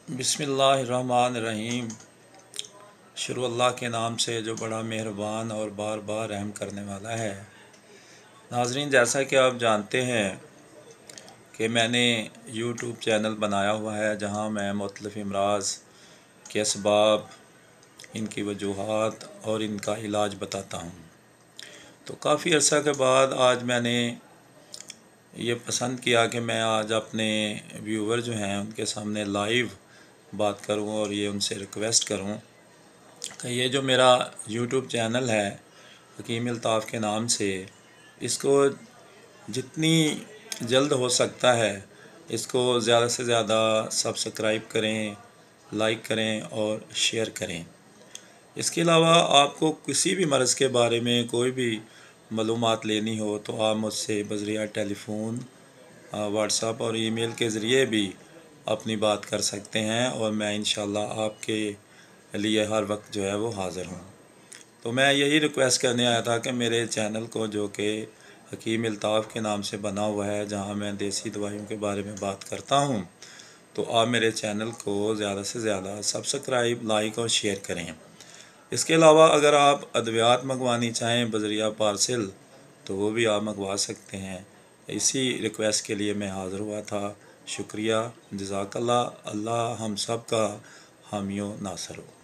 बिस्मिल्लाहिर्रहमानिर्रहीम। शुरू अल्लाह के नाम से जो बड़ा मेहरबान और बार बार रहम करने वाला है। नाज़रीन, जैसा कि आप जानते हैं कि मैंने यूट्यूब चैनल बनाया हुआ है जहां मैं मुख्तलिफ़ अमराज़ के असबाब, इनकी वजूहात और इनका इलाज बताता हूं। तो काफ़ी अर्सा के बाद आज मैंने ये पसंद किया कि मैं आज अपने व्यूवर जो हैं उनके सामने लाइव बात करूं और ये उनसे रिक्वेस्ट करूं कि ये जो मेरा यूट्यूब चैनल है हकीम अल्ताफ़ के नाम से, इसको जितनी जल्द हो सकता है इसको ज़्यादा से ज़्यादा सब्सक्राइब करें, लाइक करें और शेयर करें। इसके अलावा आपको किसी भी मर्ज़ के बारे में कोई भी मालूमात लेनी हो तो आप मुझसे बज़रिया टेलीफ़ोन, व्हाट्सएप और ईमेल के ज़रिए भी अपनी बात कर सकते हैं और मैं इंशाअल्लाह आपके लिए हर वक्त जो है वो हाज़िर हूँ। तो मैं यही रिक्वेस्ट करने आया था कि मेरे चैनल को, जो कि हकीम अल्ताफ़ के नाम से बना हुआ है, जहाँ मैं देसी दवाइयों के बारे में बात करता हूँ, तो आप मेरे चैनल को ज़्यादा से ज़्यादा सब्सक्राइब, लाइक और शेयर करें। इसके अलावा अगर आप अद्वियात मंगवानी चाहें बज़रिया पार्सल, तो वो भी आप मंगवा सकते हैं। इसी रिक्वेस्ट के लिए मैं हाज़िर हुआ था। शुक्रिया, जज़ाकल्लाह। अल्लाह हम सब का हामी व नासर हो।